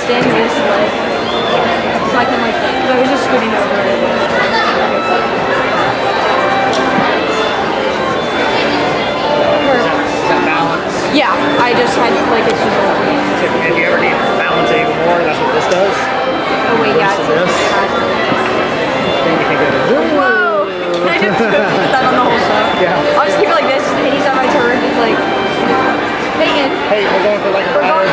extend this leg so I can like, because I was just scooting over it. Is that balance? Yeah, I just had like it's just like, If you ever need balance even more, that's what this does. oh wait, yeah, it's this. Then you can go, whoa! Can I just put that on the whole show? Yeah. I'll just keep it like this, anytime I turn, it's like, Peyton. hey, we're going for like a ride.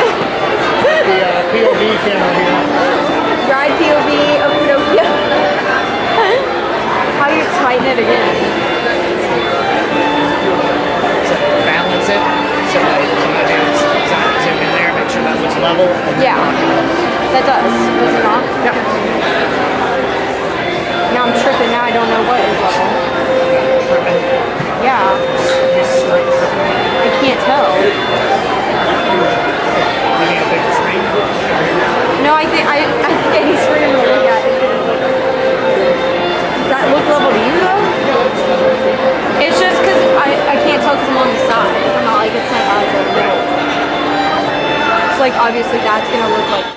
The POV camera here. Ride POV of Pinocchio. How do you tighten it again? So balance it. So what you gotta do is zoom in there, make sure that looks level. Yeah, that does. Does it not? Yeah. Now I'm tripping. Now I don't know what is level. Tripping. Yeah. I can't tell. You need a bigger screen. No, I think I need screen to look at. Does that look level to you though? It's just because I can't tell because I'm on the side. I'm not like it's not like the middle. So like obviously that's gonna look like.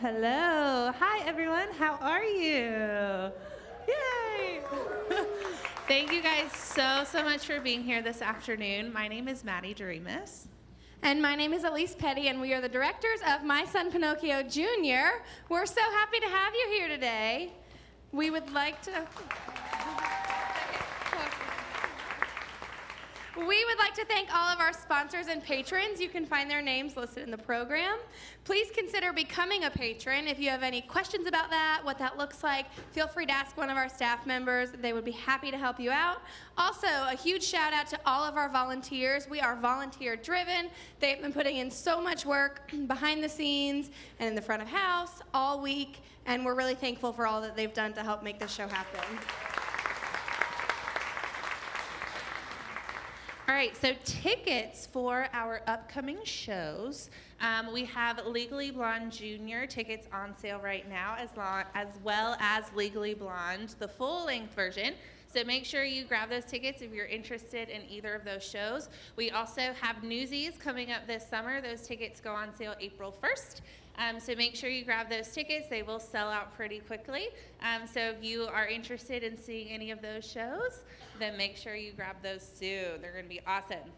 Hello. Hi, everyone. How are you? Yay. Thank you guys so much for being here this afternoon. My name is Maddie Doremus. And my name is Elise Petty, and we are the directors of My Son Pinocchio Jr. We're so happy to have you here today. We would like to... We would like to thank all of our sponsors and patrons. You can find their names listed in the program. Please consider becoming a patron. If you have any questions about that, what that looks like, feel free to ask one of our staff members. They would be happy to help you out. Also, a huge shout out to all of our volunteers. We are volunteer driven. They've been putting in so much work behind the scenes and in the front of house all week, and we're really thankful for all that they've done to help make this show happen. All right, so tickets for our upcoming shows. We have Legally Blonde Jr. tickets on sale right now, as well as Legally Blonde, the full-length version. So make sure you grab those tickets if you're interested in either of those shows. We also have Newsies coming up this summer. Those tickets go on sale April 1st. So make sure you grab those tickets. They will sell out pretty quickly. So if you are interested in seeing any of those shows, then make sure you grab those soon. They're going to be awesome.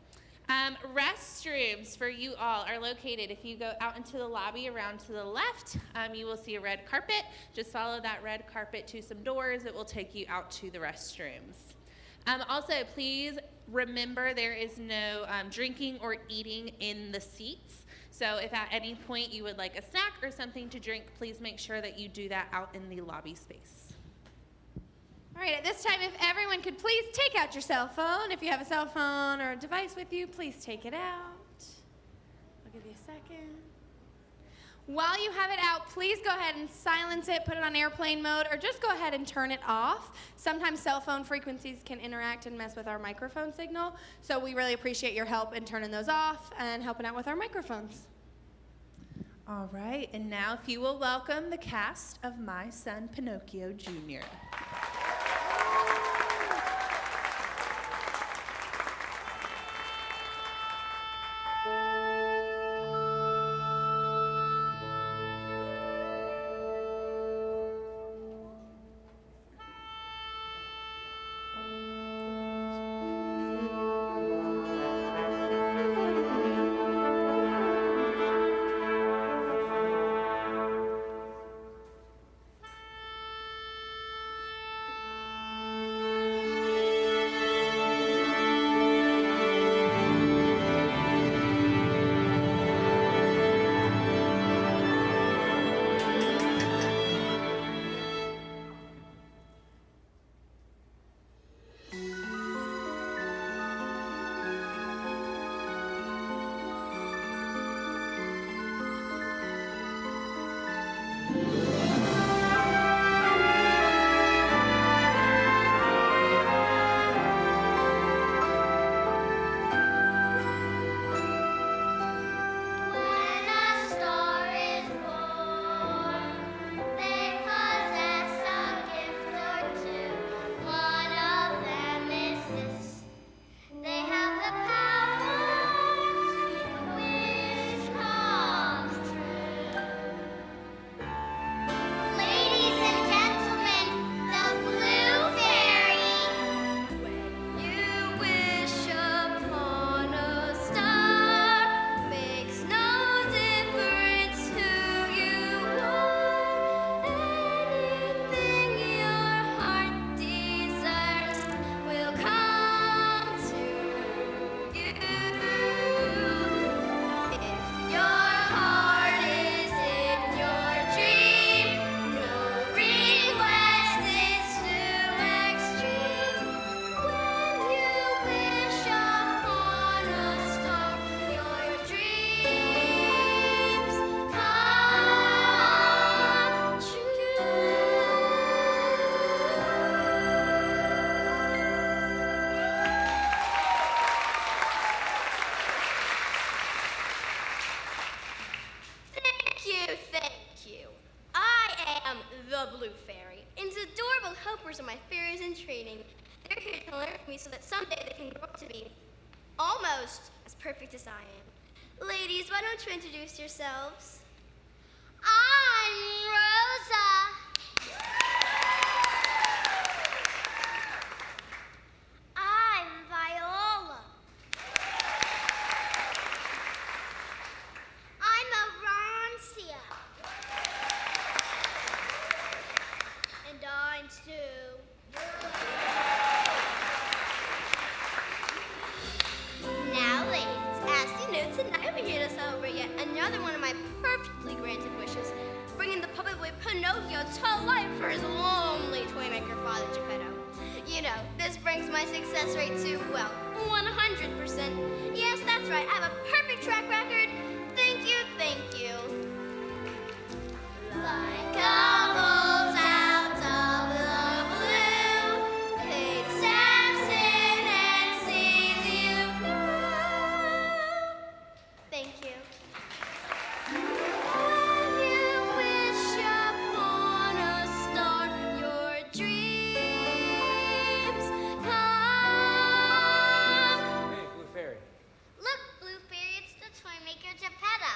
Restrooms for you all are located. If you go out into the lobby around to the left, you will see a red carpet. Just follow that red carpet to some doors. It will take you out to the restrooms. Also, please remember there is no drinking or eating in the seats. So if at any point you would like a snack or something to drink, please make sure that you do that out in the lobby space. All right, at this time, if everyone could please take out your cell phone. If you have a cell phone or a device with you, please take it out. I'll give you a second. While you have it out, please go ahead and silence it, put it on airplane mode, or just go ahead and turn it off. Sometimes cell phone frequencies can interact and mess with our microphone signal, so we really appreciate your help in turning those off and helping out with our microphones. All right, and now if you will welcome the cast of My Son Pinocchio Jr. Thank you. I am the Blue Fairy, and these adorable helpers are my fairies in training. They're here to learn from me so that someday they can grow up to be almost as perfect as I am. Ladies, why don't you introduce yourselves? I'm Rosa. I'm Viola. I'm Arancia. And I'm Sue. Now, ladies, as you know, tonight we're here to celebrate yet another one of my perfectly granted wishes, bringing the puppet boy Pinocchio to life for his lonely toy maker father, Geppetto. You know, this brings my success rate to, well, 100%. Yes, that's right, I have a perfect track record. Thank you, thank you. Like bubbles out of the blue, fate steps in and sees you through. Thank you. When you wish upon a star, your dreams come. Hey, Blue Fairy. Look, Blue Fairy, it's the toy maker Geppetto.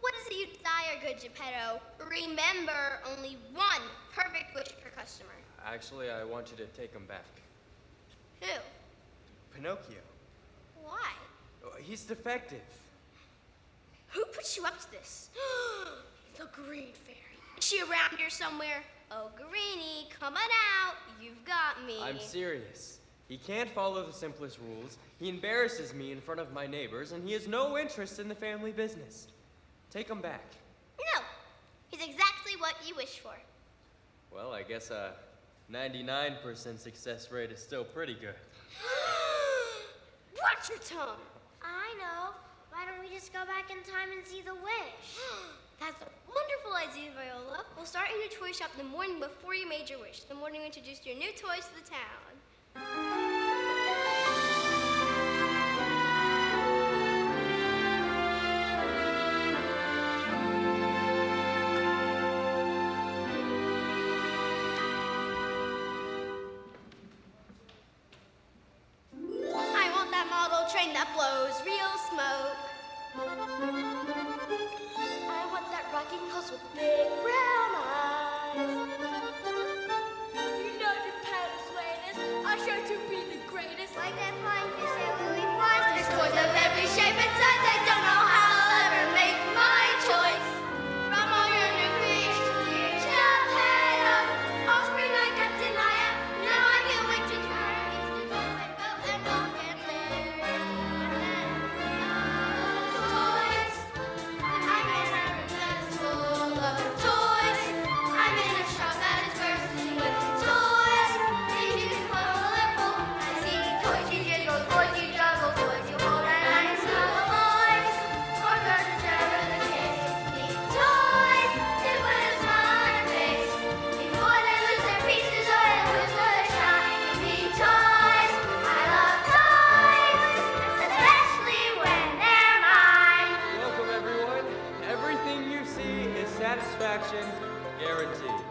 What is it you desire, good Geppetto? Remember, only one perfect wish per customer. Actually, I want you to take him back. Who? Pinocchio. Why? Oh, he's defective. Who put you up to this? The Green Fairy. Is she around here somewhere? Oh, Greenie, come on out. You've got me. I'm serious. He can't follow the simplest rules. He embarrasses me in front of my neighbors, and he has no interest in the family business. Take him back. No, he's exactly what you wish for. Well, I guess a 99% success rate is still pretty good. Watch your tongue. I know. Why don't we just go back in time and see the wish? That's a start in your toy shop the morning before you made your wish, the morning you introduced your new toys to the town. I want that model train that blows real smoke. I want that rocking horse with big brown eyes. You know Japan's latest. I'm sure to be the greatest. Like that flying fish that Louis flies. There's toys of every shape and size. I don't know how I'll ever make my choice. From all your new creations, dear Japan. Offspring I can't deny it. Now I can't wait to try it. And walk and learn. Toys. I'm in a room that's full of toys. I'm in a shop that is bursting with toys. Things you can pull and pull. I see toys you jiggle, toys you juggle, toys you hold, and I smell toys. Or whichever the case. Need toys to put a smile on your face. Before they lose their pieces or they lose their shine. Need toys. I love toys, especially when they're mine. Welcome, everyone. Everything you see is satisfaction guaranteed.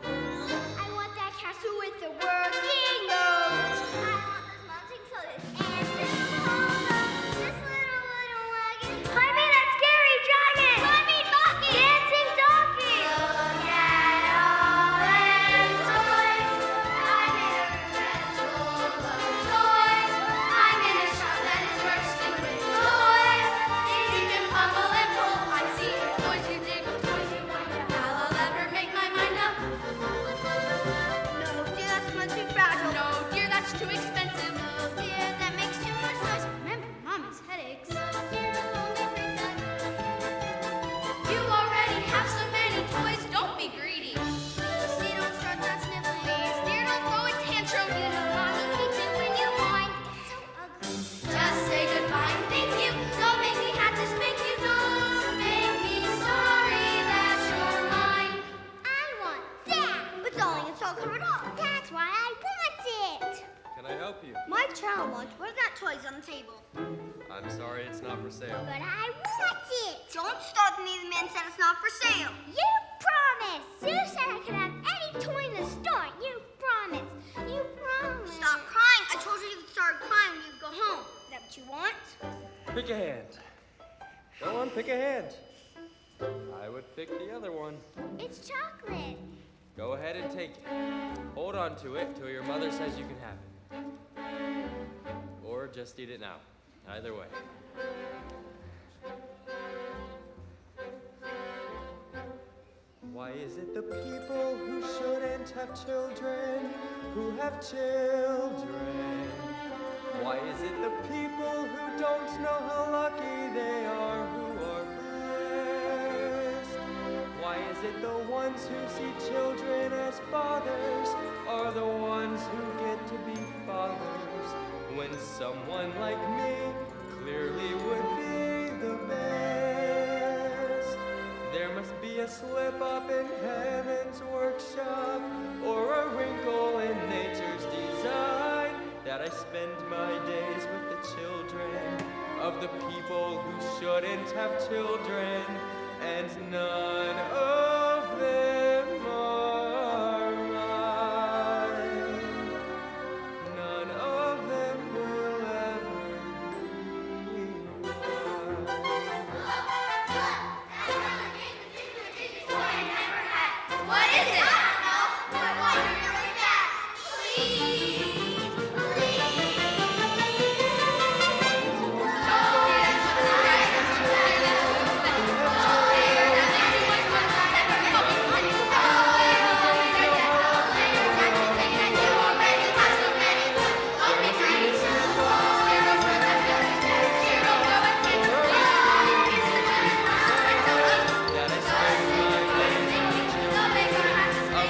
I want that castle with the working nose. I want this mountain so this and this polo. This little wooden wagon. Find me that scary dragon. Find me Donkey. Dancing donkey. Look at all them toys. I'm in a room that's full of toys. I'm in a shop that is bursting with toys. Things you can fumble and pull. I see toys you jiggle, toys you wind up. How I'll ever make my mind up. No, dear, that's much too fragile. No, dear, that's too expensive. No, dear, that makes too much noise. Remember, Mommy's headaches. Dear, You already have so many toys. Don't be greedy. see, don't start that sniffling. Please, dear, don't throw a tantrum. You know, Mommy hates it when you whine. It's so ugly. Just say goodbye and thank you. Don't make me have to spank you. Don't make me sorry that you're mine. I want that. But darling, it's all covered up. That's why I want it. Can I help you? My child wants. What got toys on the table? I'm sorry, it's not for sale. But I want it. Don't stop me. The man said it's not for sale. You promised. You said I could have any toy in the store. You promised. You promised. Stop crying. I told you to start crying when you go home. Is that what you want? Pick a hand. Go on, pick a hand. I would pick the other one. It's chocolate. Go ahead and take it. Hold on to it till your mother says you can have it. Or just eat it now. Either way. Why is it the people who shouldn't have children who have children? Why is it the people who don't know how lucky they are who are blessed? Why is it the ones who see children as fathers are the ones who get to be fathers when someone like me clearly would be the best? There must be a slip up in heaven's workshop or a wrinkle in nature's design that I spend my days with the children of the people who shouldn't have children, and none of them are mine. None of them will ever be mine. What is it? I don't know. I want it really bad. Please. That I spend my days with the children of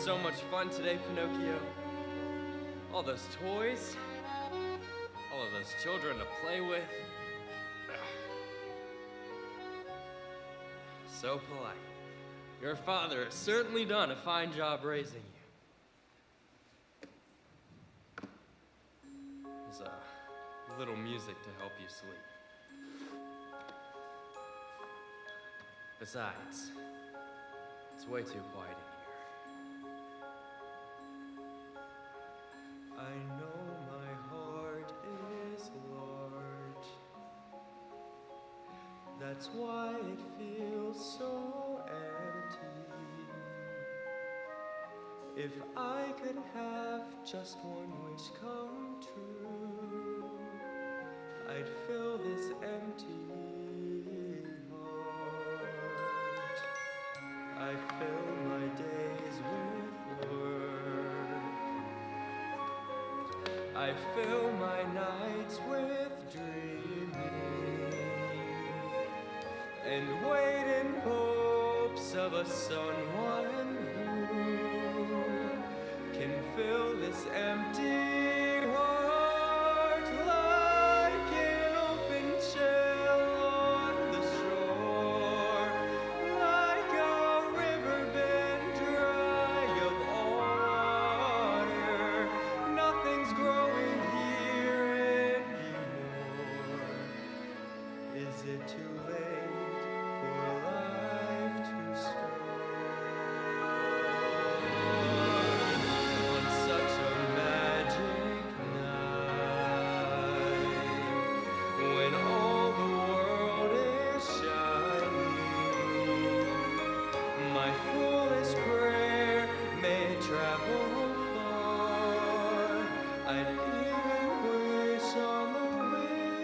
so much fun today, Pinocchio. All those toys, all of those children to play with. So polite. Your father has certainly done a fine job raising you. There's a little music to help you sleep. Besides, it's way too quiet in here. I know my heart is large. That's why it feels so empty. If I could have just one wish come true, I'd fill this empty heart. I fill my days with work. I fill my nights with dreaming and wait in hopes of a someone who can fill this empty heart like an open shell on the shore, like a riverbed dry of water. Nothing's growing here anymore. Is it too late for life to start? On such a magic night, when all the world is shining, my foolish prayer may travel far. I'd even wish on the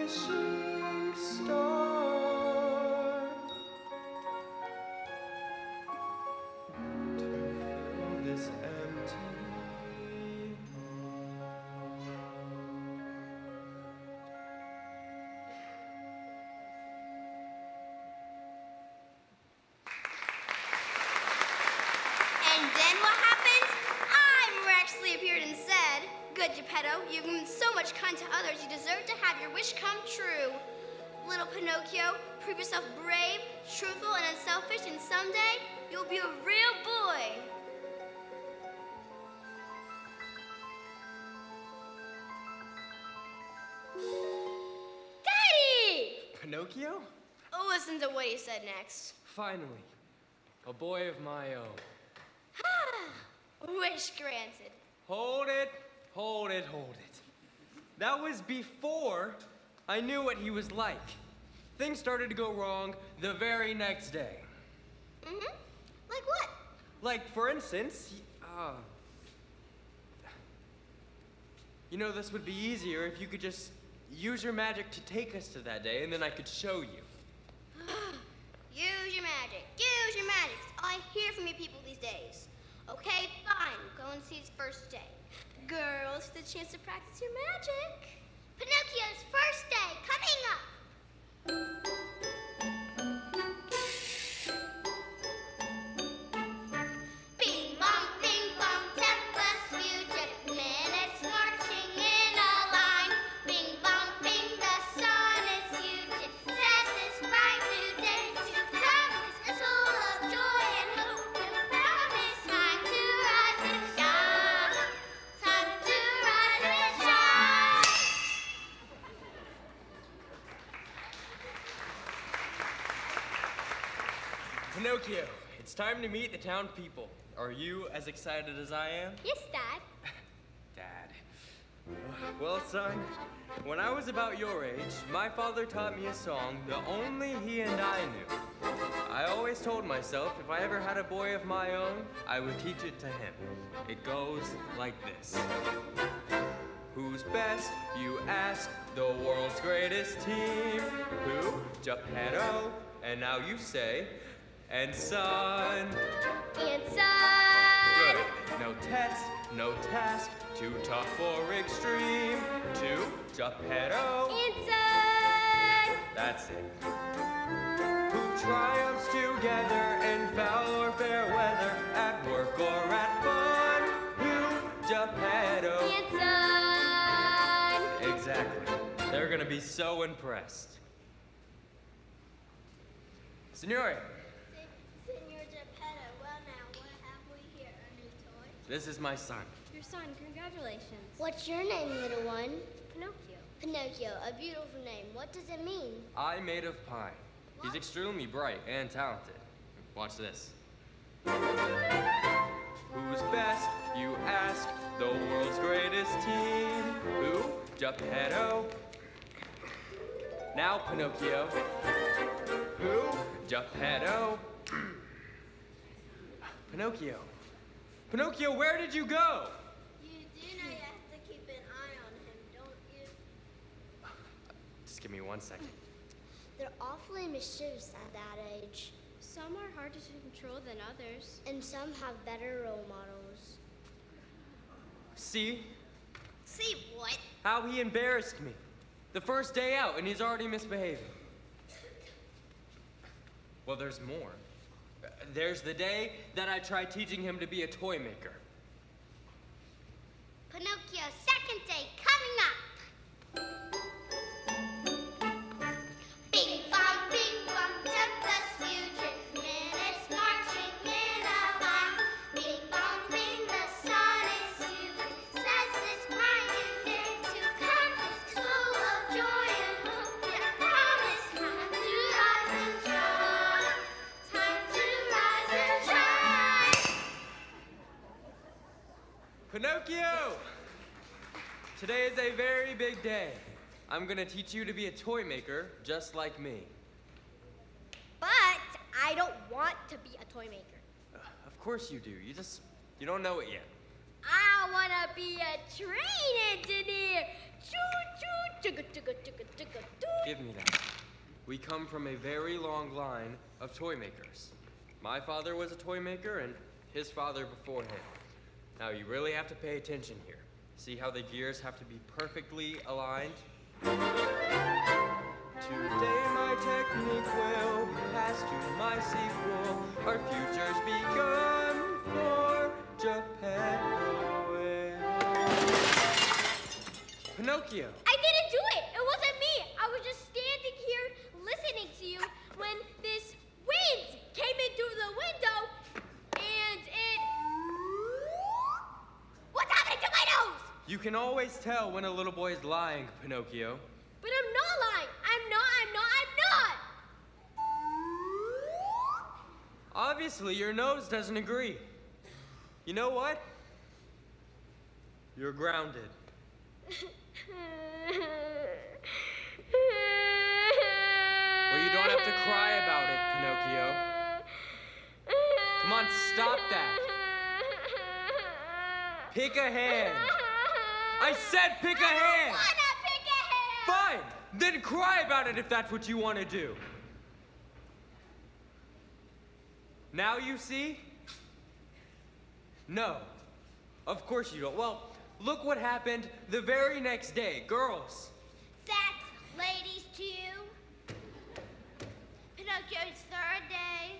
wishing star to fill this empty heart. And then what happens? I miraculously appeared and said, "Good, Geppetto, you've been so much kind to others, you deserve to have your wish come true. Little Pinocchio, prove yourself brave, truthful, and unselfish, and someday you'll be a real boy." Daddy! Pinocchio? Listen to what he said next. Finally, a boy of my own. Wish granted. Hold it, hold it, hold it. That was before I knew what he was like. Things started to go wrong the very next day. Mm-hmm. Like what? Like, for instance, you know, this would be easier if you could just use your magic to take us to that day, and then I could show you. Use your magic. Use your magic. It's all I hear from you people these days. Okay, fine. Go and see his first day. Girls, the chance to practice your magic. Pinocchio's first day coming up. Bing bong, tempus fugit, minutes marching in a line. Bing bong, bing, the sun is huge. It says this bright new day to come is full of joy and hope and promise. Time to rise and shine. Time to rise and shine. Pinocchio, it's time to meet the town people. Are you as excited as I am? Yes, Dad. Dad. Well, son, when I was about your age, my father taught me a song that only he and I knew. I always told myself if I ever had a boy of my own, I would teach it to him. It goes like this. Who's best, you ask, the world's greatest team? Who? Geppetto. And now you say, and son. And son. Good. No test, no task, too tough for extreme. Two, Geppetto. And son. That's it. Who triumphs together in foul or fair weather, at work or at fun. gonna be so impressed. Signore, Senor Geppetto, well now, what have we here? A new toy? this is my son. Your son, congratulations. What's your name, little one? Pinocchio. Pinocchio, a beautiful name. What does it mean? Eye made of pine. He's extremely bright and talented. Watch this. Who's best, you ask, the world's greatest team? Who? Geppetto. Now, Pinocchio. Who? Geppetto. Pinocchio. Pinocchio, where did you go? You do know you have to keep an eye on him, don't you? Just give me 1 second. They're awfully mischievous at that age, Some are harder to control than others. and some have better role models. See See what? how he embarrassed me. The first day out, and he's already misbehaving. Well, there's more. There's the day that I tried teaching him to be a toy maker. Pinocchio, second day coming up. Bing bong, Tempest future. Minutes marching in a line. Bing bong, bing, the sun is human. Says this brand new day to come. It's full of joy and hope and promise. Time to rise and shine. Time to rise and shine. Pinocchio! Today is a very big day. I'm gonna teach you to be a toy maker just like me. But I don't want to be a toy maker. Of course you do. You don't know it yet. I want to be a train engineer. Choo choo, chugga chugga chugga chugga choo. Give me that. We come from a very long line of toy makers. My father was a toy maker and his father before him. Now you really have to pay attention here. See how the gears have to be perfectly aligned? Today my technique will be passed to my sequel. Our future's begun for Geppetto. Pinocchio! I didn't do it. It wasn't me. I was just standing here listening to you when this wind came in through the window and it... What's happening to my nose? You can always tell when a little boy is lying, Pinocchio. But I'm not lying. I'm not. Obviously, your nose doesn't agree. You know what? You're grounded. Well, you don't have to cry about it, Pinocchio. Come on, stop that. Pick a hand. I said pick a hand. I wanna pick a hand. Fine. Then cry about it if that's what you want to do. Now you see? No. Of course you don't. Well, look what happened the very next day. Girls. That's ladies too. Pinocchio's third day.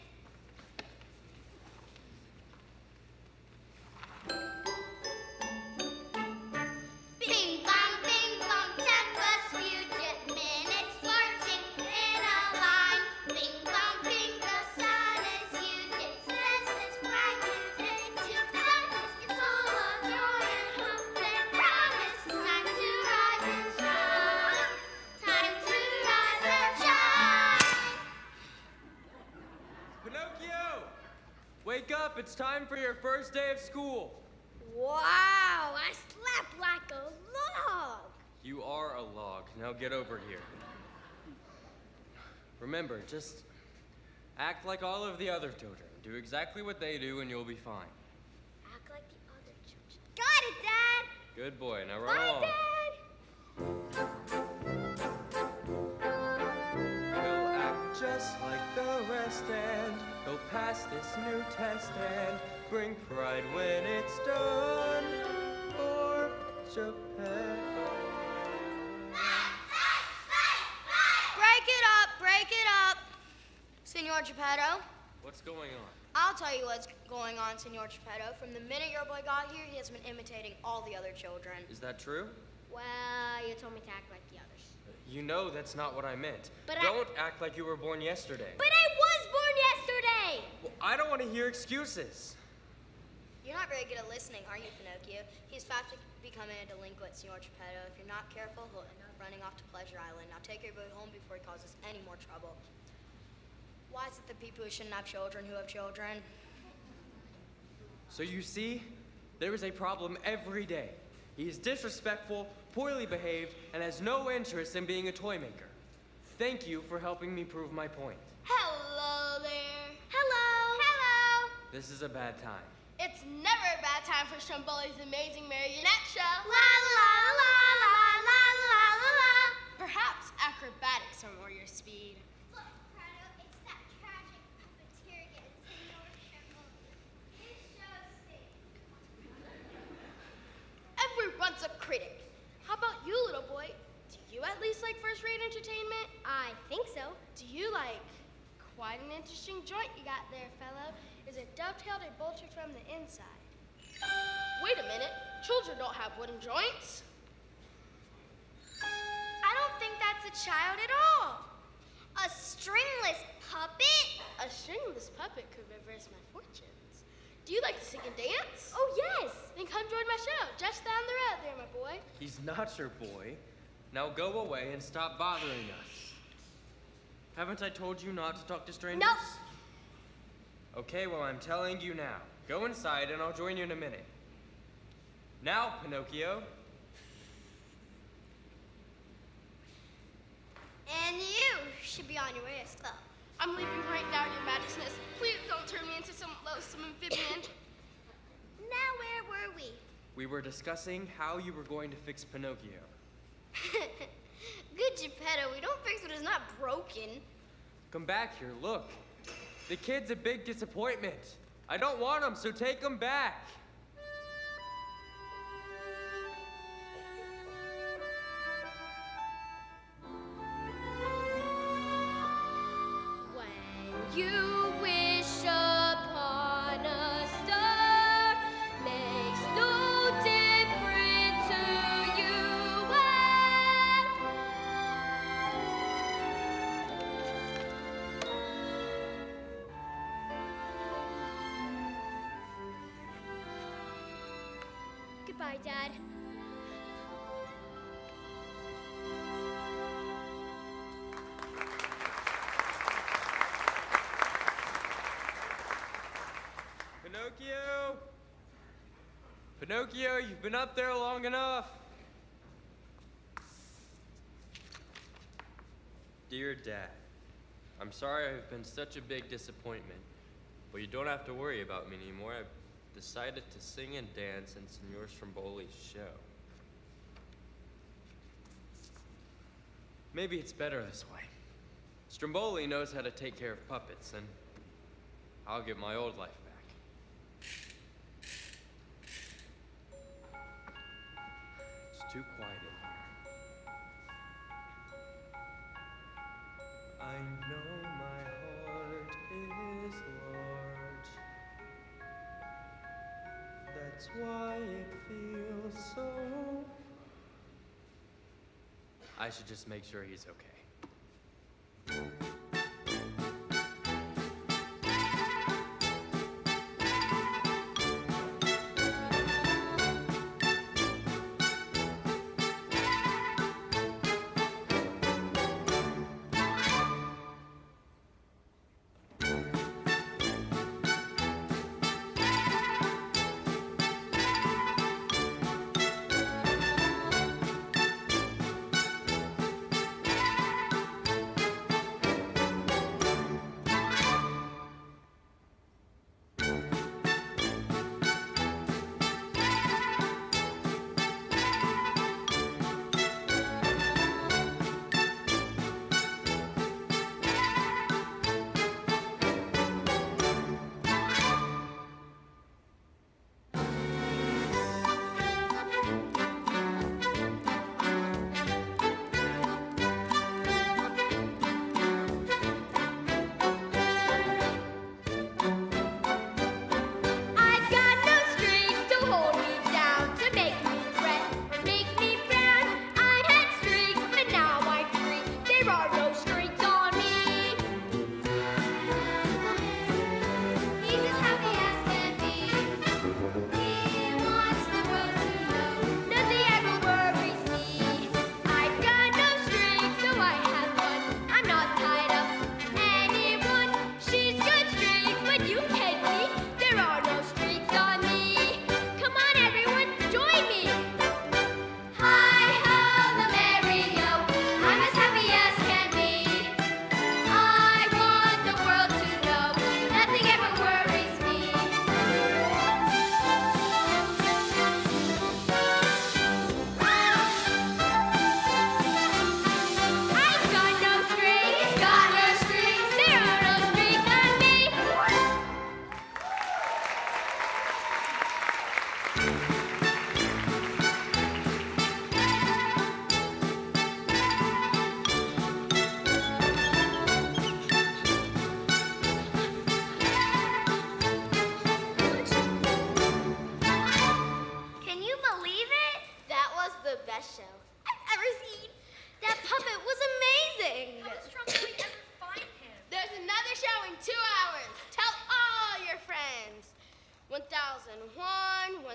Bing bong, Tempest future. Minutes marching in a line. Bing bong, bing, the sun is huge. Says this bright new day to come. It's full of joy and hope and promise. Time to rise and shine. Time to rise and shine. Pinocchio! Wake up. It's time for your first day of school. Wow, I slept like a log. You are a log. Now get over here. Remember, just act like all of the other children. Do exactly what they do and you'll be fine. Act like the other children. Got it, Dad. Good boy. Now run Bye, along. Dad. He'll act just like the rest and he'll pass this new test and bring pride when it's done for Geppetto. Break it up. Senor Geppetto, What's going on? I'll tell you what's going on, Senor Geppetto. From the minute your boy got here, he has been imitating all the other children. Is that true? Well, you told me to act like the others. You know that's not what I meant. But Don't act like you were born yesterday. But I was born yesterday! Well, I don't want to hear excuses. You're not very good at listening, are you, Pinocchio? He's fast becoming a delinquent, Senor Geppetto. If you're not careful, he'll end up running off to Pleasure Island. Now take your boat home before he causes any more trouble. Why is it the people who shouldn't have children who have children? So you see, there is a problem every day. He is disrespectful, poorly behaved, and has no interest in being a toy maker. Thank you for helping me prove my point. Hello there. Hello. Hello. This is a bad time. It's never a bad time for Stromboli's amazing marionette show. La la la la la la la la. Perhaps acrobatics are more your speed. Look, Prado, it's that tragic puppeteer again, Senor Stromboli. His show stinks. Everyone's a critic. How about you, little boy? Do you at least like first-rate entertainment? I think so. Do you like quite an interesting joint you got there, fellow? Is it dovetailed or bolted from the inside? Wait a minute. Children don't have wooden joints. I don't think that's a child at all. A stringless puppet? A stringless puppet could reverse my fortunes. Do you like to sing and dance? Oh, yes. Then come join my show, just down the road there, my boy. He's not your boy. Now go away and stop bothering us. Haven't I told you not to talk to strangers? Nope. Okay, well, I'm telling you now. Go inside and I'll join you in a minute. Now, Pinocchio. And you should be on your way as well. I'm leaving right now, Your Majesty. Please don't turn me into some loathsome amphibian. Now where were we? We were discussing how you were going to fix Pinocchio. Good Geppetto, we don't fix what is not broken. Come back here, look. The kid's a big disappointment. I don't want him, so take him back. When you wish upon a star, makes no difference who you are. Goodbye, Dad. Pinocchio! Pinocchio, you've been up there long enough. Dear Dad, I'm sorry I've been such a big disappointment, but you don't have to worry about me anymore. I've decided to sing and dance in Senor Stromboli's show. Maybe it's better this way. Stromboli knows how to take care of puppets, and I'll get my old life back. It's too quiet in here. I know my heart is large. That's why it feels so. I should just make sure he's okay.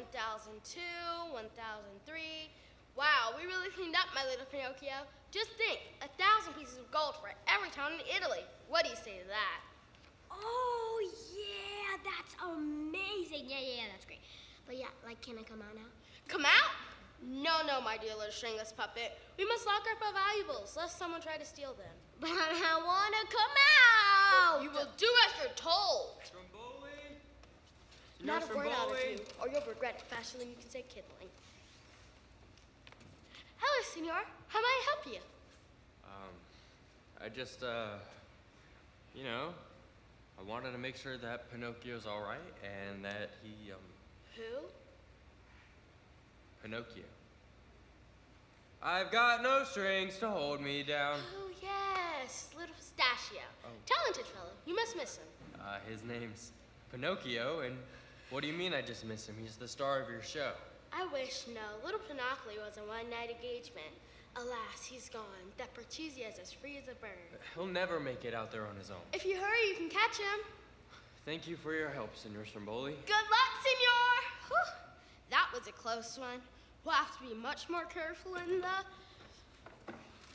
1002, 1003. Wow, we really cleaned up, my little Pinocchio. Just think, 1,000 pieces of gold for every town in Italy. What do you say to that? Oh, yeah, that's amazing. Yeah, that's great. But yeah, like, can I come out now? Come out? No, my dear little stringless puppet. We must lock up our valuables, lest someone try to steal them. But I want to come out. You will do as you're told. Stromboli? Not a word out of Stromboli? you, or you'll regret it faster than you can say kindling. Hello, senor. How may I help you? I just, you know, I wanted to make sure that Pinocchio's all right and that he, Who? Pinocchio. I've got no strings to hold me down. Oh, yes, little pistachio. Oh. Talented fellow. You must miss him. His name's Pinocchio, and what do you mean I just miss him? He's the star of your show. I wish no. Little Pinocchio was a one-night engagement. Alas, he's gone. That Bertuzzi is as free as a bird. He'll never make it out there on his own. If you hurry, you can catch him. Thank you for your help, Senor Stromboli. Good luck, senor! Whew. That was a close one. We'll have to be much more careful in the...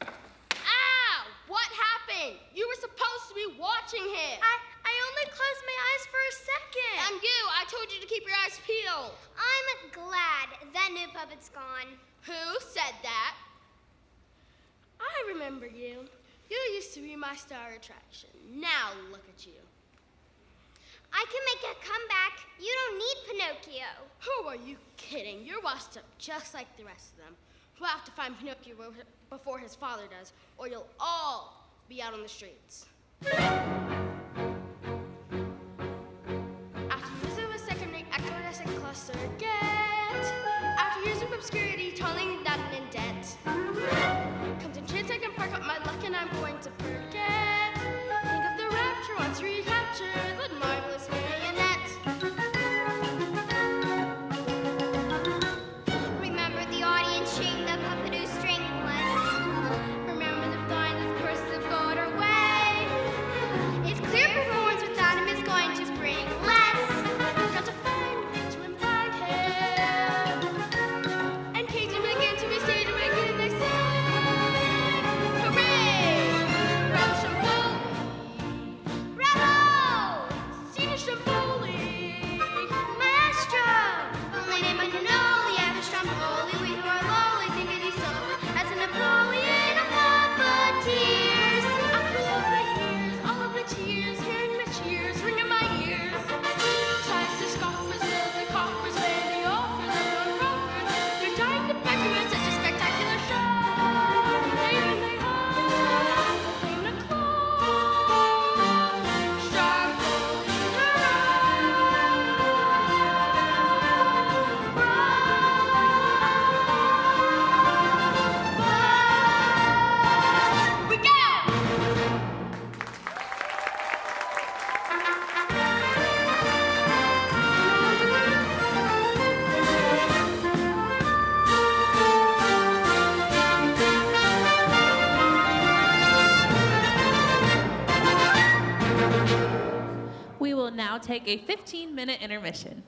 Ow! What happened? You were supposed to be watching him. I only closed my eyes for a second. And you, I told you to keep your eyes peeled. I'm glad that new puppet's gone. Who said that? I remember you. You used to be my star attraction. Now look at you. I can make a comeback. You don't need Pinocchio. Who are you kidding? You're washed up just like the rest of them. We'll have to find Pinocchio before his father does, or you'll all be out on the streets. After years of a second-rate actor cluster get, after years of obscurity, toiling down and in debt, comes a chance I can park up my luck and I'm going to forget. Think of the rapture once recaptured, the marvelous marionette. Remember the audience cheering the puppet who's stringless. Remember the blind with purses of gold or way. It's clear performance without him is going to bring less. Got to find to invite him. And cage him again to be stayed again, they say. Hooray! Bravo, Stromboli! Bravo! Senior Stromboli! Maestro! Only name I can only have is Stromboli. We who are lowly think it is solely as a Napoleon of puppeteers. All of the tears, hearing the cheers, ringing my ears. Ties to scoffers, bills and coffers, many offers, everyone rockers. They're dying to beg you in such a spectacular show. They hope, claim to close. Stromboli, we go! We will now take a 15-minute intermission.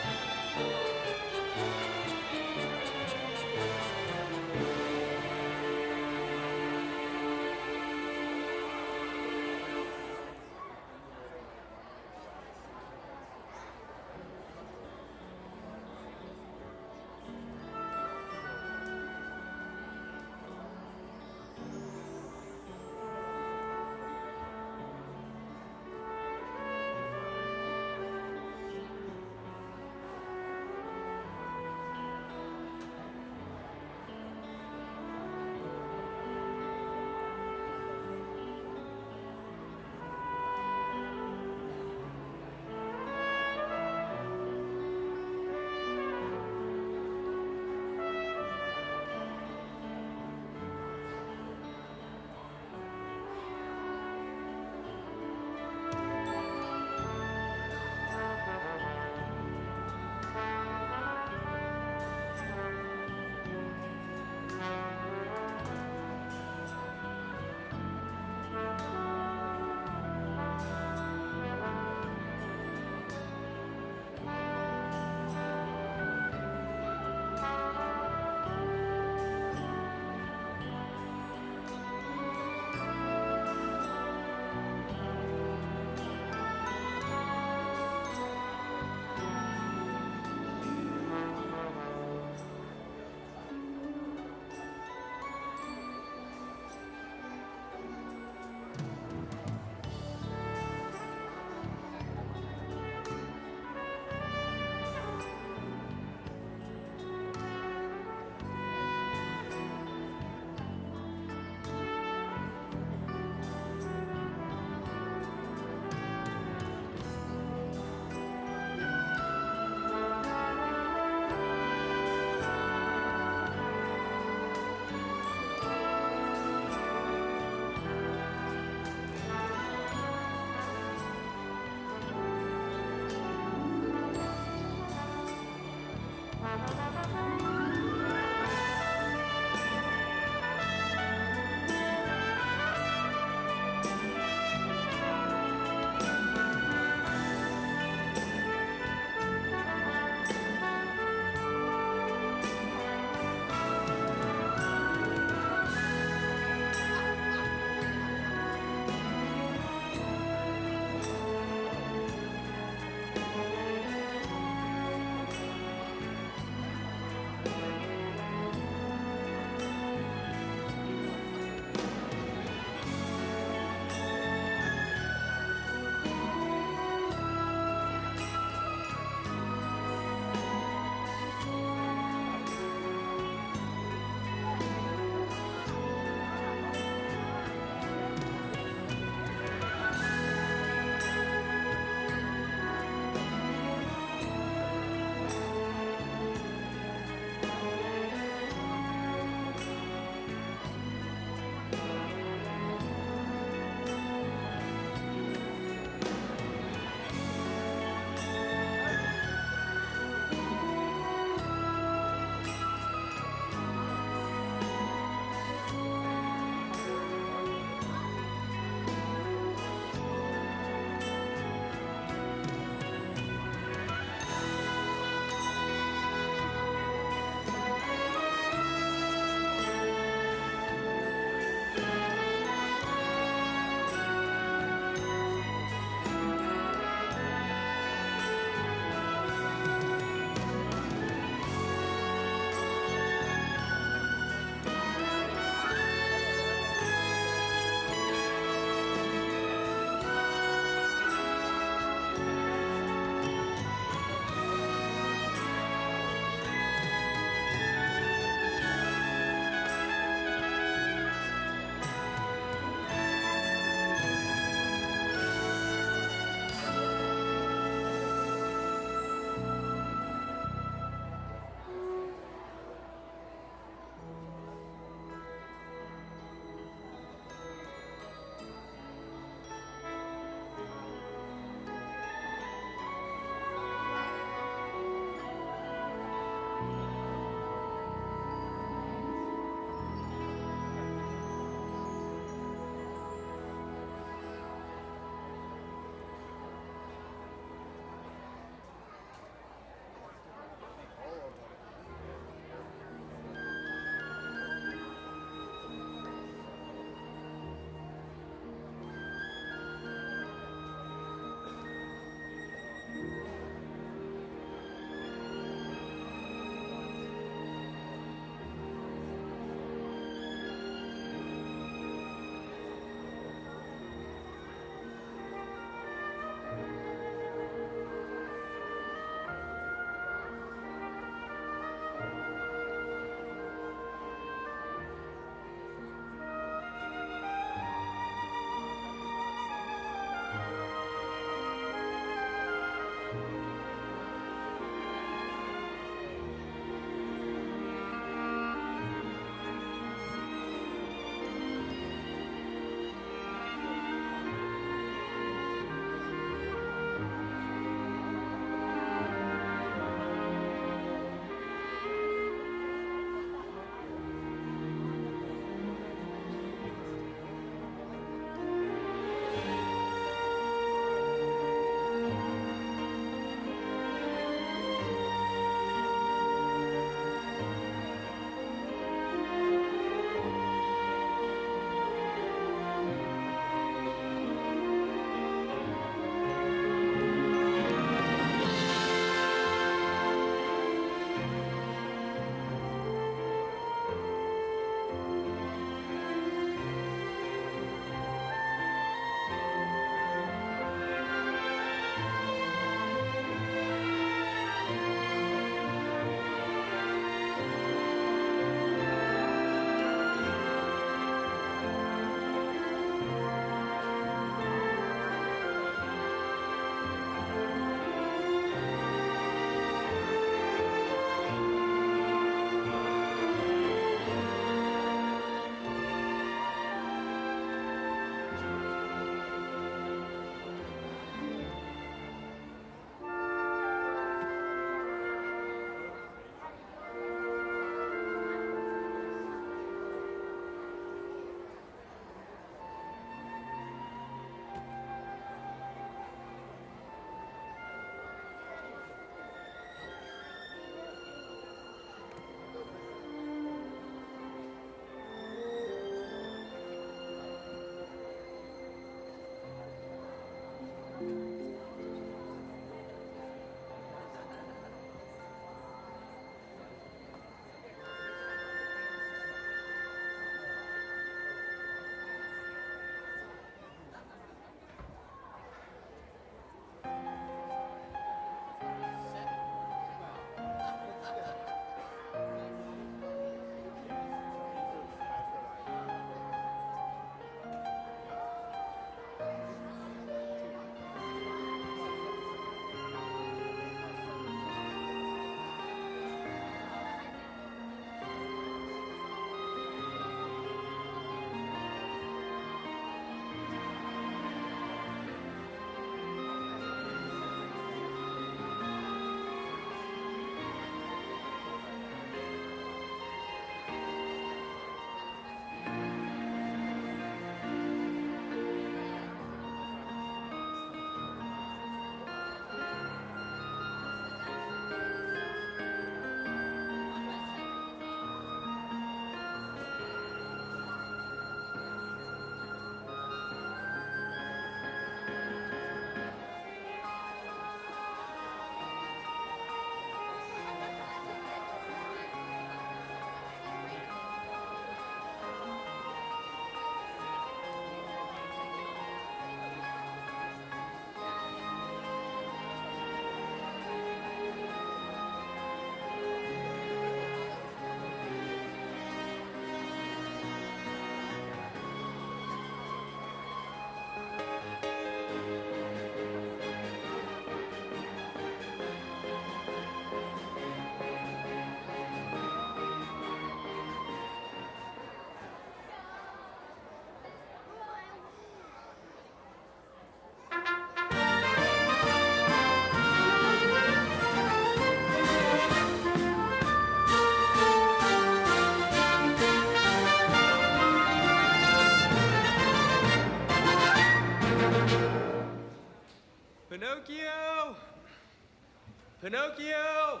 Pinocchio!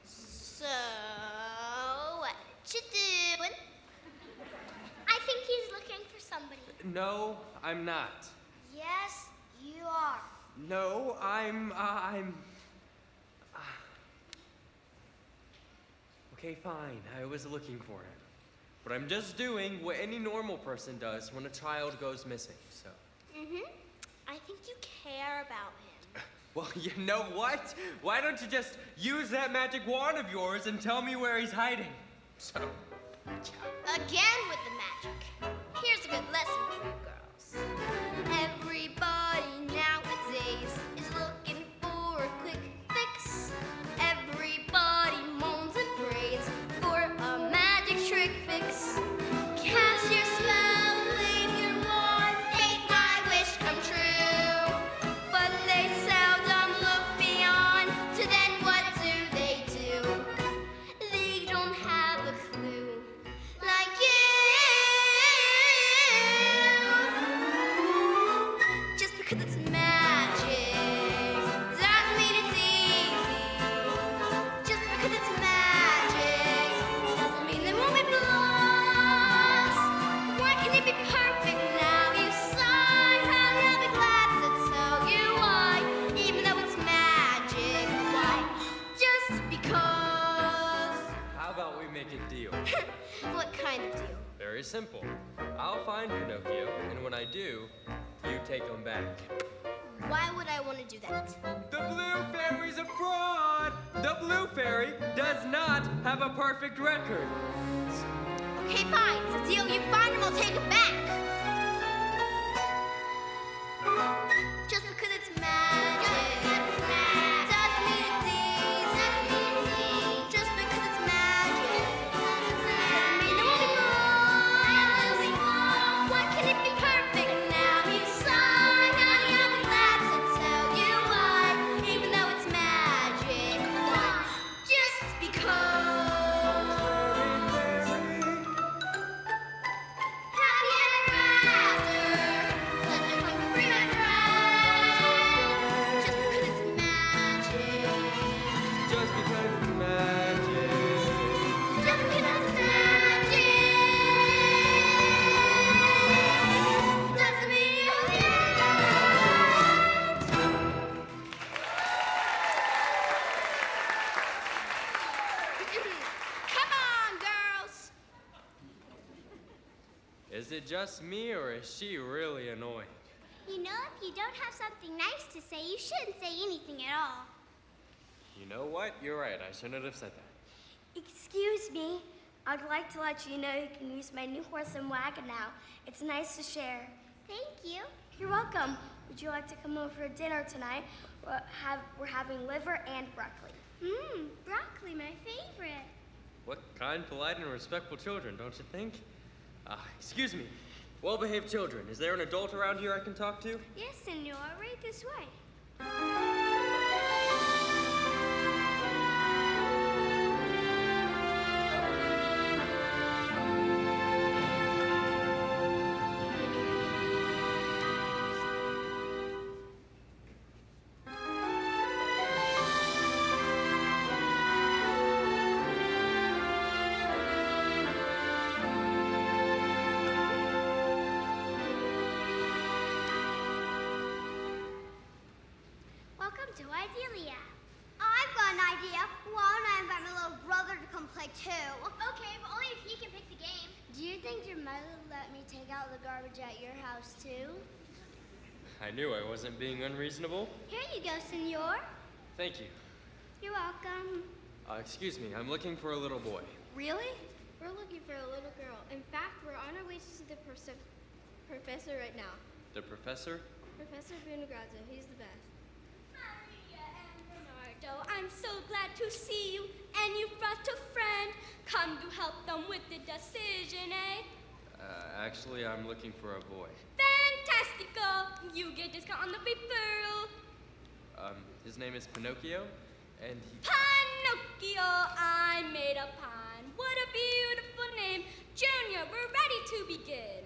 So, what you doing? I think he's looking for somebody. No, I'm not. Yes, you are. No, I'm. Okay, fine. I was looking for him. But I'm just doing what any normal person does when a child goes missing, so. I think you care about him. Well, you know what? Why don't you just use that magic wand of yours and tell me where he's hiding? So. Again with the magic. Here's a good lesson for you girls. Everybody nowadays is looking for a quick fix. Everybody moans and prays for a magic trick fix. Cast your spell, wave your wand, make my wish come true. But they seldom look beyond, to then what do? They don't have a clue. Like you. Just because it's magic doesn't mean it's easy. Just because it's magic doesn't mean there won't be flaws. Why can it be perfect now? You sigh, I'll be glad to tell you why. Even though it's magic, why? Just because. How about we make a deal? What kind of deal? Very simple. I'll find Pinocchio, and when I do, you take him back. Why would I want to do that? The Blue Fairy's a fraud! The Blue Fairy does not have a perfect record. Okay, fine. It's a deal. You find him, I'll take him back. Just because it's magic doesn't mean it's easy. Just because it's magic doesn't mean there won't be flaws. Why can it be perfect now? You sigh, honey, I'll be glad to tell you why. Even though it's magic, why? Just because. Happy ever after, such a fun free my pride. Just because it's magic. Just because it's magic. Just because it's magic doesn't mean you'll Come on, girls. Is it just me, or is she really annoying? You know, if you don't have something nice to say, you shouldn't say anything at all. You know what? You're right. I shouldn't have said that. Excuse me. I'd like to let you know you can use my new horse and wagon now. It's nice to share. Thank you. You're welcome. Would you like to come over for dinner tonight? We're having liver and broccoli. Broccoli, my favorite. What kind, polite, and respectful children, don't you think? Excuse me. Well-behaved children. Is there an adult around here I can talk to? Yes, senor. Right this way. Welcome to Idelia. I've got an idea. Why don't I invite my little brother to come play too? Okay, but only if he can pick the game. Do you think your mother would let me take out the garbage at your house too? I knew I wasn't being unreasonable. Here you go, senor. Thank you. You're welcome. Excuse me. I'm looking for a little boy. Really? We're looking for a little girl. In fact, we're on our way to see the professor right now. The professor? Professor Brunograza. He's the best. Maria and Bernardo, I'm so glad to see you, and you brought a friend. Come to help them with the decision, eh? Actually, I'm looking for a boy. Fantastico! You get discount on the referral. His name is Pinocchio, and he... Pinocchio, I made a pun. What a beautiful name. Junior, we're ready to begin.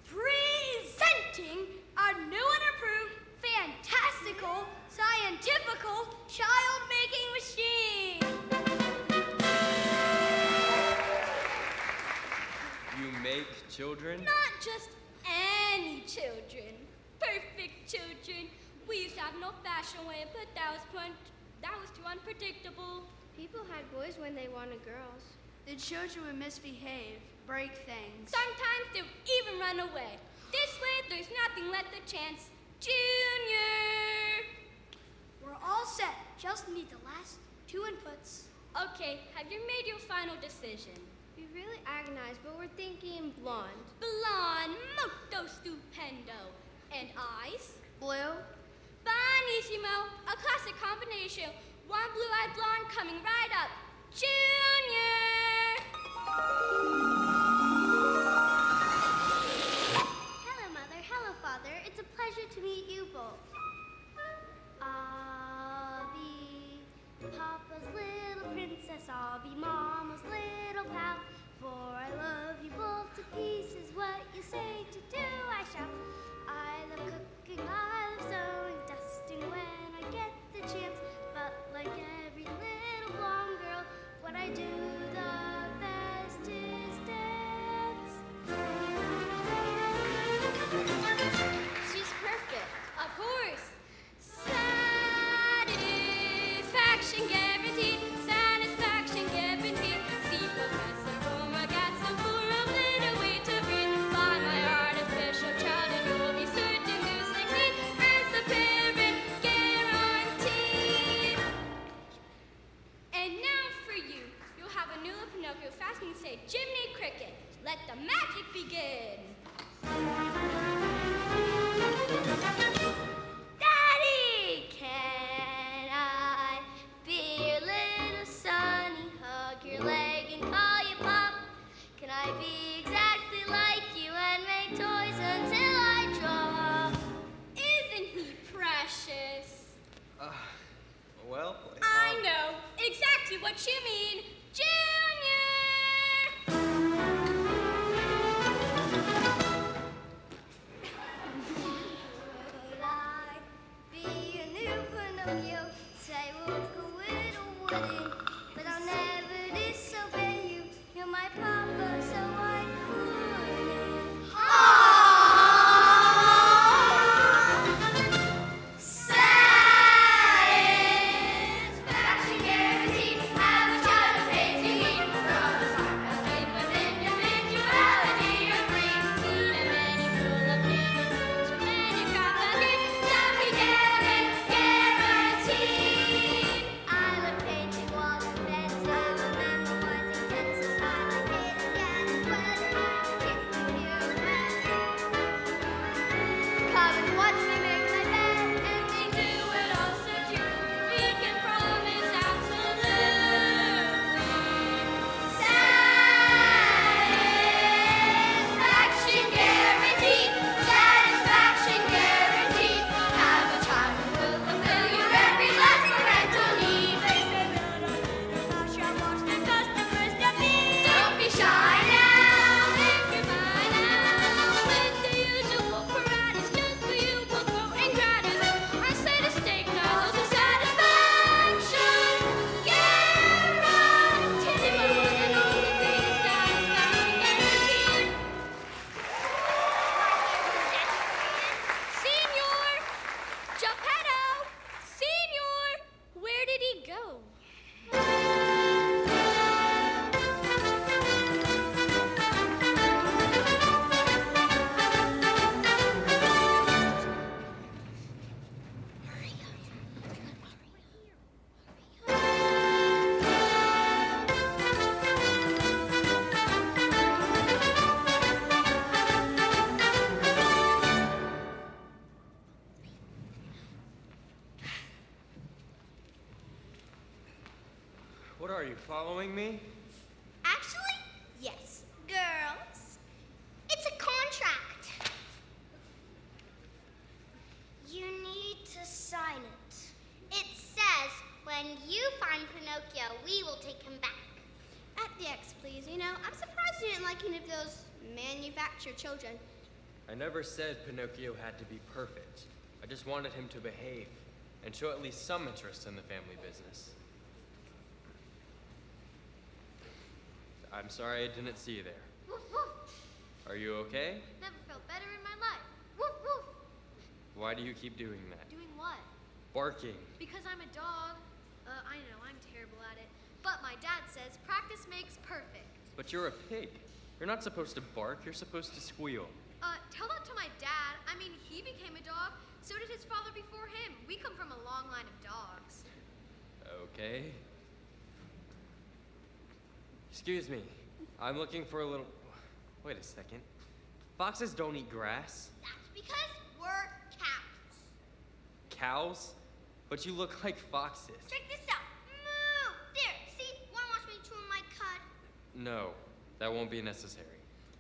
Presenting our new and improved, fantastical, scientifical, child-making children. Not just any children. Perfect children. We used to have an old-fashioned way, but that was too unpredictable. People had boys when they wanted girls. The children would misbehave, break things. Sometimes they would even run away. This way, there's nothing left to chance. Junior! We're all set. Just need the last 2 inputs. Okay, have you made your final decision? We really agonized, but we're thinking blonde. Blonde, molto stupendo. And eyes? Blue? Bonissimo, a classic combination. One blue-eyed blonde coming right up. Junior! Hello, Mother. Hello, Father. It's a pleasure to meet you both. I'll be Papa's little princess. I'll be Mama's little pal. For I love you both to pieces. What you say to do, I shall. I love cooking, I love sewing, dusting when I get the chance. But like every little blonde girl, what I do the best is dance. She's perfect. Of course. Satisfaction guaranteed. Satisfaction guaranteed. See Professor Roma got some for a little way to breathe. By my artificial child, and you'll be certain to succeed as the parent guaranteed. And now for you, you'll have a new Pinocchio fasting say Jiminy Cricket. Let the magic begin. Daddy, can I be your little sonny? Hug your leg and call you Pop. Can I be exactly like you and make toys until I drop? Isn't he precious? Well, I know exactly what you mean, Junior! Could I be a new Pinocchio? Say would go little wooden, but I'll never disobey you. You're my papa, so I couldn't. Satisfaction guaranteed. Have a child of faith you need. From the heart of faith within individuality you're free. Need a many full of neighborhoods, many crop again, Duffy Devon guaranteed. I love painting walls and beds. I love memorizing tenses. I like it again and whether I'm a kid with you. Come and watch me make my bed. And we do it all so true, we can promise absolutely. Satisfaction guaranteed. Satisfaction guaranteed. Have a child who will fulfill your every last parental need. Don't be shy now. If you're by now, with the usual apparatus, just for you will go and gratis. I say to stake nozzles of satisfaction guaranteed. And all the things satisfaction guaranteed. Senor! Geppetto! Senor! Where did he go? what are you, following me? Actually, yes. Girls, it's a contract. You need to sign it. It says when you find Pinocchio, we will take him back. At the X, please. You know, I'm surprised you didn't like any of those manufactured children. I never said Pinocchio had to be perfect. I just wanted him to behave and show at least some interest in the family business. I'm sorry I didn't see you there. Are you okay? Never felt better in my life. Woof, woof. Why do you keep doing that? Doing what? Barking. Because I'm a dog. I know, I'm terrible at it. But my dad says practice makes perfect. But you're a pig. You're not supposed to bark, you're supposed to squeal. Tell that to my dad. I mean, he became a dog. So did his father before him. We come from a long line of dogs. Okay. Excuse me. I'm looking for a little... Wait a second. Foxes don't eat grass. That's because we're cows. Cows? But you look like foxes. Check this out. Moo! There, see? Wanna watch me chew my cud? No, that won't be necessary.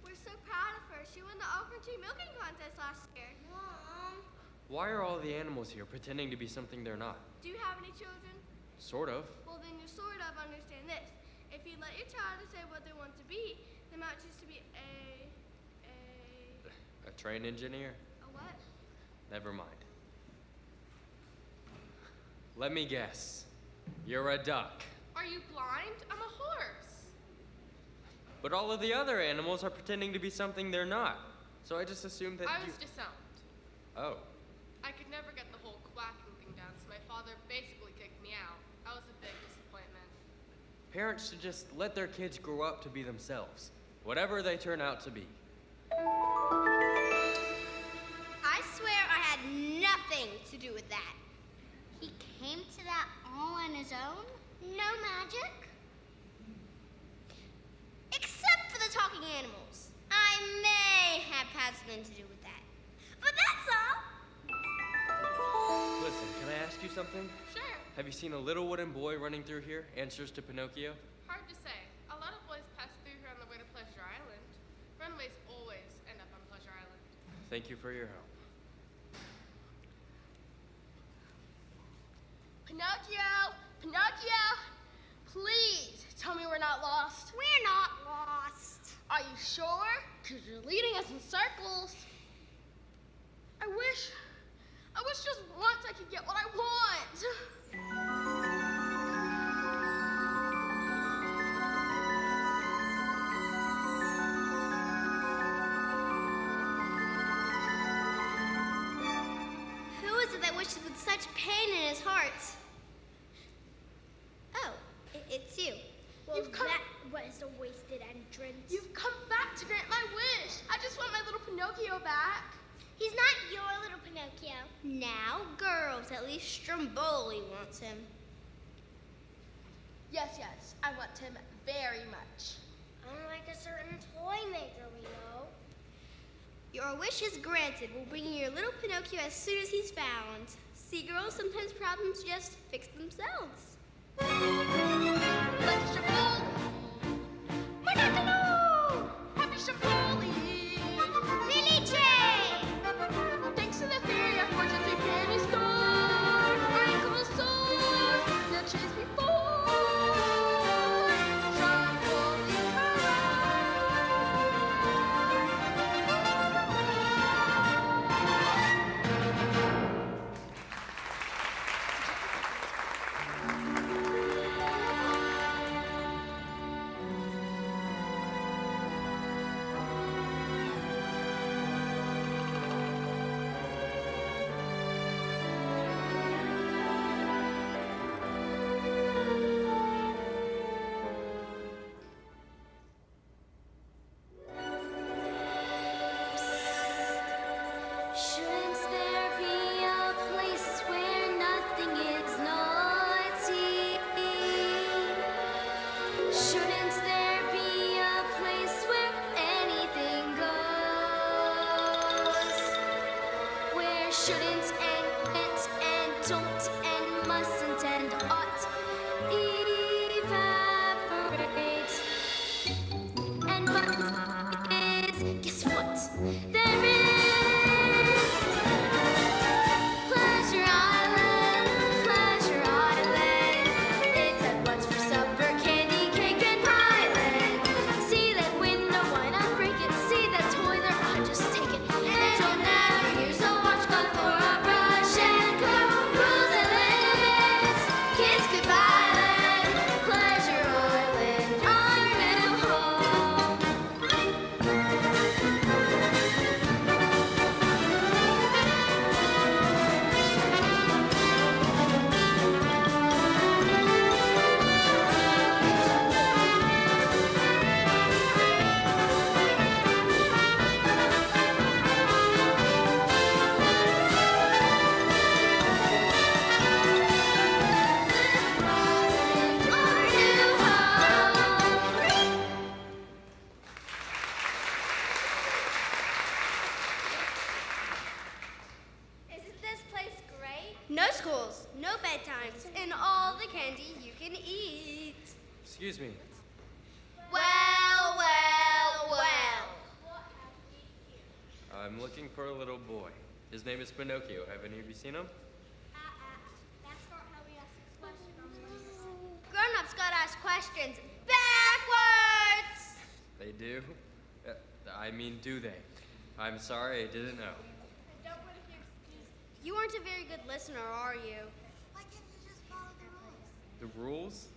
We're so proud of her. She won the Okra Tree milking contest last year. Mom. Why are all the animals here pretending to be something they're not? Do you have any children? Sort of. Well, then you sort of understand this. If you let your child decide what they want to be, they might choose to be A train engineer? a what? Never mind. Let me guess. You're a duck. Are you blind? I'm a horse. But all of the other animals are pretending to be something they're not. So I just assumed that I you... was disowned. Oh. I could never get the whole quacking thing down, so my father basically kicked me out. I was a big disappointment. Parents should just let their kids grow up to be themselves, whatever they turn out to be. I swear I had nothing to do with that. He came to that all on his own? No magic. Except for the talking animals. I may have had something to do with that. But that's all. Listen, can I ask you something? Sure. Have you seen a little wooden boy running through here? Answers to Pinocchio? Hard to say. A lot of boys pass through here on the way to Pleasure Island. Runways always end up on Pleasure Island. Thank you for your help. Pinocchio! Pinocchio! Please tell me we're not lost. We're not lost. Are you sure? Because you're leading us in circles. I wish just once I could get what I want. Who is it that wishes with such pain in his heart? Oh, it's you. Well, You've come- that was a wasted entrance. You've come back to grant my wish. I just want my little Pinocchio back. He's not your little Pinocchio. Now, girls, at least Stromboli wants him. Yes, I want him very much. Unlike a certain toy maker we know. Your wish is granted. We'll bring you your little Pinocchio as soon as he's found. See, girls, sometimes problems just fix themselves. Like a Stromboli. Pinocchio! Happy Stromboli! Felice! Thanks to the fairy, our fortunes we can restore. Wrinkles soar, the chase before. Stromboli hurrah! bedtimes and all the candy you can eat. Excuse me. Well, well, well. I'm looking for a little boy. His name is Pinocchio. Have any of you seen him? That's not how we ask this question. Grown-ups gotta ask questions backwards. They do? I mean, do they? I'm sorry, I didn't know. You aren't a very good listener, are you? Why can't you just follow the rules? The rules?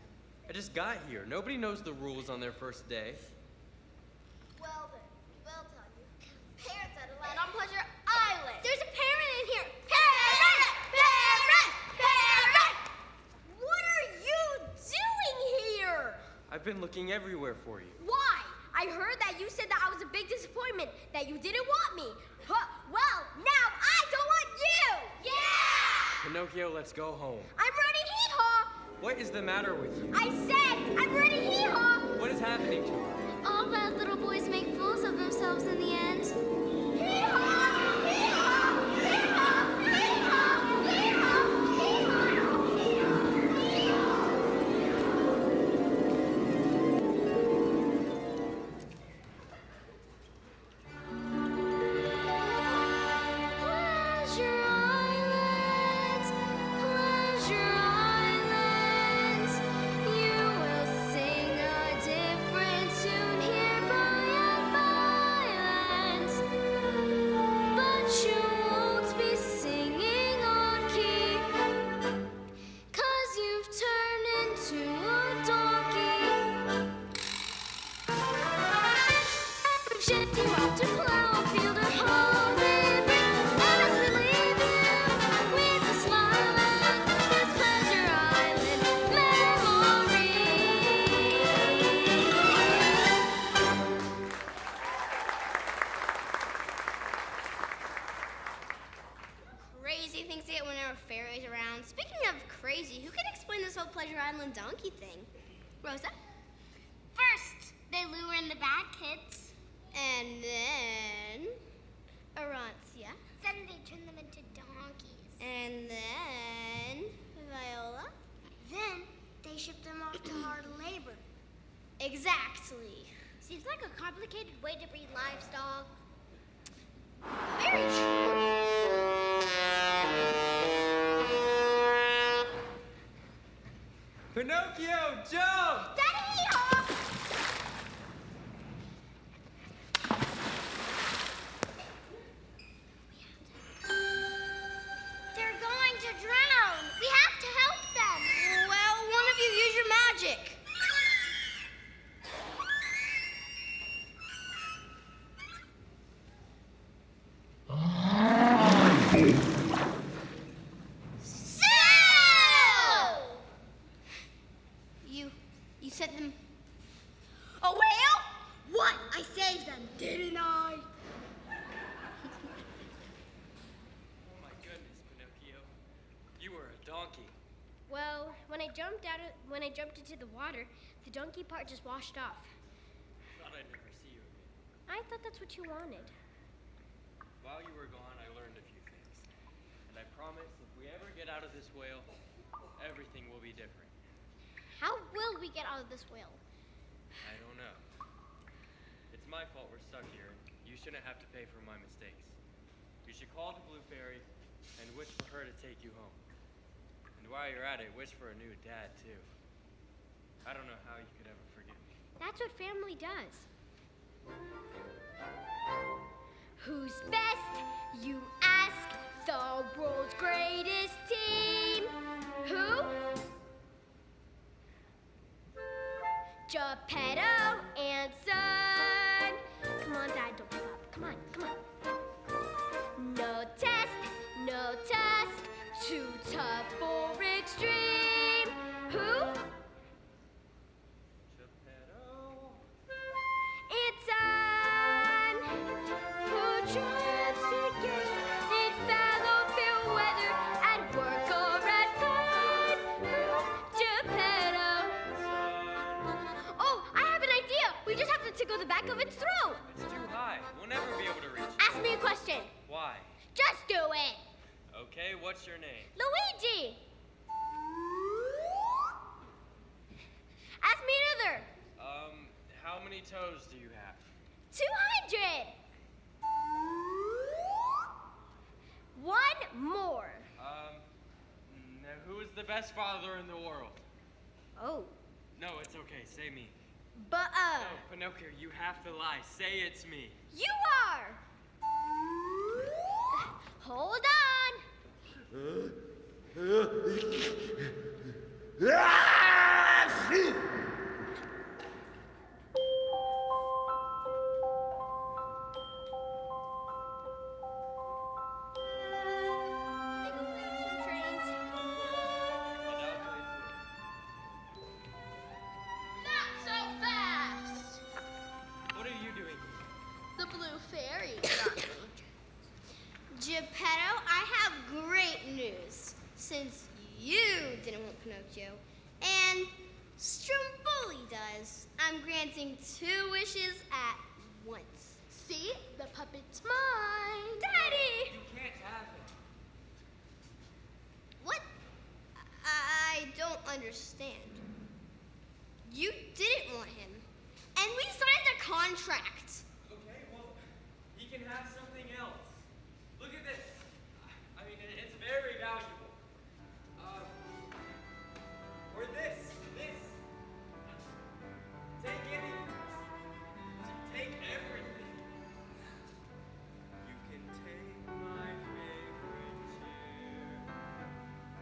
I just got here. Nobody knows the rules on their first day. Well then, we'll tell you. Parents are allowed on Pleasure Island. There's a parent in here. Parent! Parent! Parent! What are you doing here? I've been looking everywhere for you. Why? I heard that you said that I was a big disappointment, that you didn't want me. Well, now I don't want you! Yeah! Pinocchio, let's go home. I'm ready hee-haw! What is the matter with you? I said I'm ready hee-haw! What is happening to you? All bad little boys make fools of themselves in the end. Hee-haw! Hee-haw! Hee-haw! Hee-haw! Hee-haw! Pleasure Island, Pleasure Island. You will sing a different tune here by an island. But you won't be singing on key, 'cause you've turned into a donkey. We've shipped you off to plow a field or haul a river, and as we leave you with a smile and this Pleasure Island memory. Crazy things to get when there are fairies around. Speaking of crazy, who can explain this whole Pleasure Island donkey thing? Rosa? First, they lure in the bad kids. And then... Arancia. Then they turn them into donkeys. And then... Viola? Then they ship them off to hard labor. Exactly. Seems like a complicated way to breed livestock. Very true. Pinocchio, jump! Daddy, hee-haw! They're going to drown. We have to help them. Well, one of you use your magic. So! You sent them a whale? What? I saved them, didn't I? Oh my goodness, Pinocchio. You were a donkey. Well, when I jumped into the water, the donkey part just washed off. Thought I'd never see you again. I thought that's what you wanted. While you were gone, I learned a few things. And I promise if we ever get out of this whale, everything will be different. How will we get out of this whale? I don't know. It's my fault we're stuck here. You shouldn't have to pay for my mistakes. You should call the Blue Fairy and wish for her to take you home. And while you're at it, wish for a new dad, too. I don't know how you could ever forget me. That's what family does. Who's best, you ask? The world's greatest team. Who? Geppetto and Son. Come on, Dad, don't give up. Come on, come on. No test, too tough for extreme. Who? Geppetto. It's on. Who triumphs again in fallow fair weather, at work or at fun? Geppetto. Oh, I have an idea. We just have to tickle the back of its throat. It's too high. We'll never be able to reach it. Ask me a question. Why? Just do it. Okay, what's your name? Luigi. many toes do you have? 200! One more. Now who is the best father in the world? Oh. No, it's okay. Say me. But, No, Pinocchio, you have to lie. Say it's me. You are! Hold on. Not so fast! What are you doing? The blue fairy got me. Geppetto, I have great news. Since you didn't want Pinocchio, and Stromboli does, I'm granting 2 wishes at once. See? The puppet's mine. Daddy! You can't have him. What? I don't understand. You didn't want him, and we signed a contract. Okay, well, he can have something else. Look at this. I mean, it's very valuable. Or this. Take take everything. You can take my favorite chair.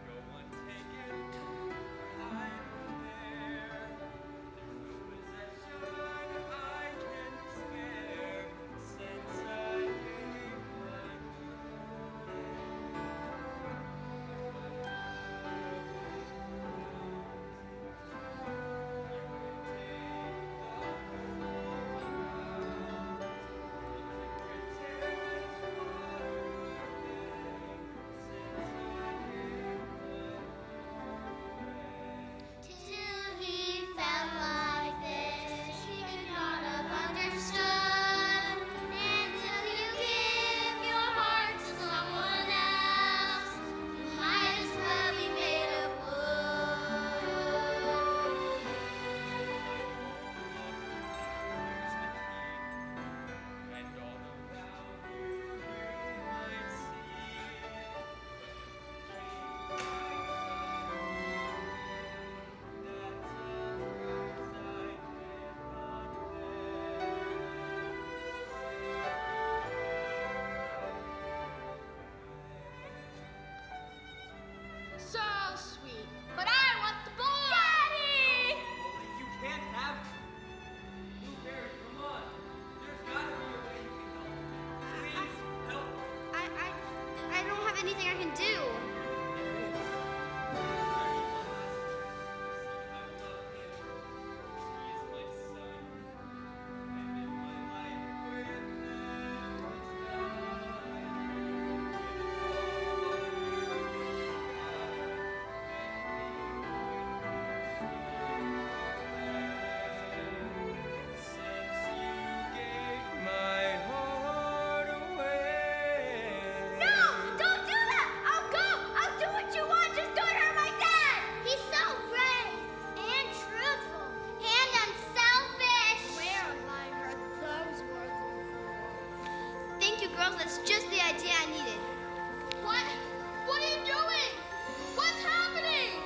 Go on, take it. I don't care. There's no possession I can spare since I gave my Till he felt like this, he could not have understood. And till you give your heart to someone else, you might as well be made of wood. And all the value you might see. So sweet. But I want the boy! Daddy! You can't have him. Blue Fairy, come on. There's gotta be a way you can help. Please, help. I don't have anything I can do. No! Don't do that! I'll go! I'll do what you want! Just don't hurt my dad! He's so brave and truthful and unselfish. Where have I heard those words before? Thank you, girls. That's just the idea I needed. What? What are you doing? What's happening?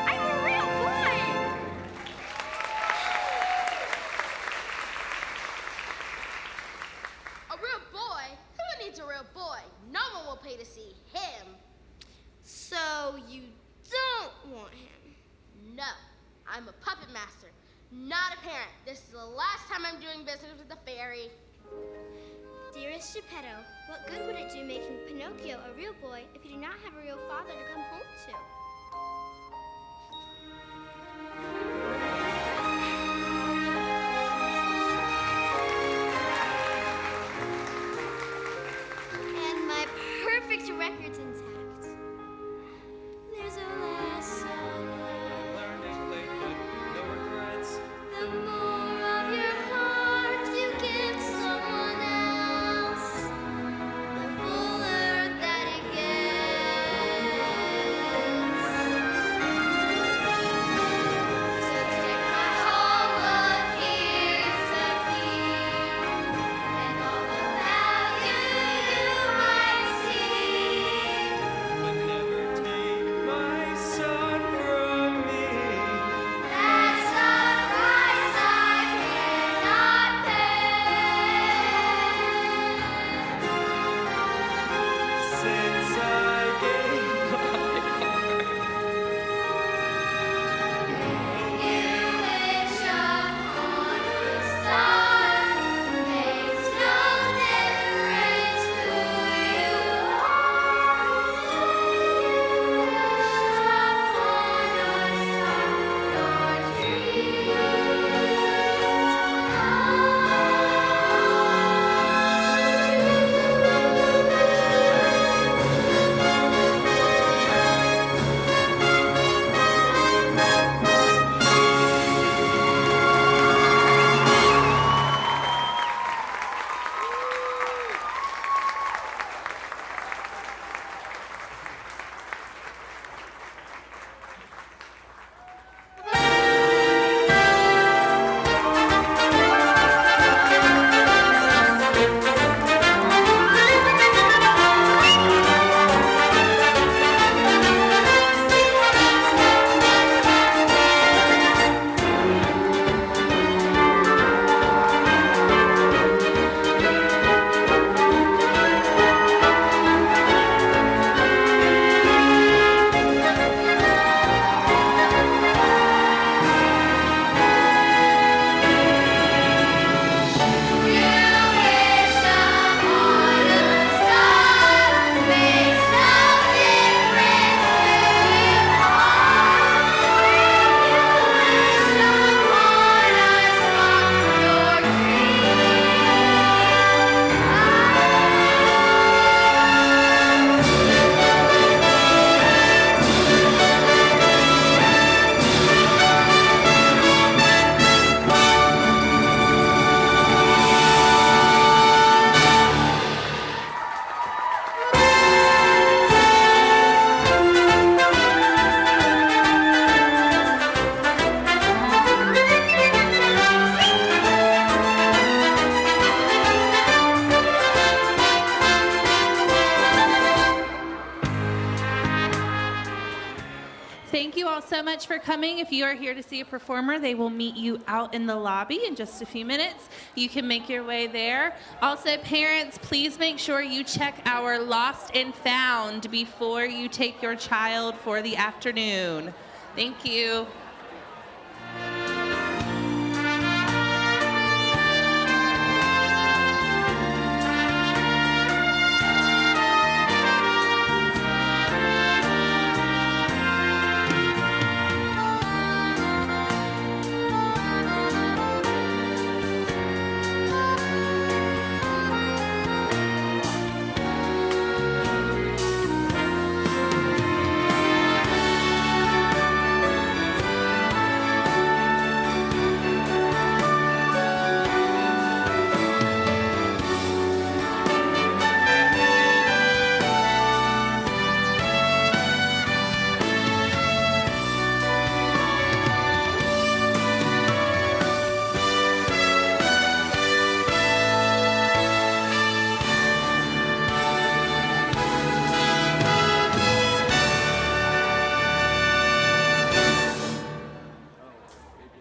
I'm a real boy! A real boy? Who needs a real boy? No one will pay to see him. So you don't want him? No, I'm a puppet master, not a parent. This is the last time I'm doing business with the fairy. Dearest Geppetto, what good would it do making Pinocchio a real boy if you do not have a real father to come home to? And my perfect record's intact. There's a lesson Learned it late, but no regrets. the more of your heart you give someone else. all so much for coming. If you are here to see a performer, they will meet you out in the lobby in just a few minutes. You can make your way there. Also, parents, please make sure you check our Lost and Found before you take your child for the afternoon. Thank you.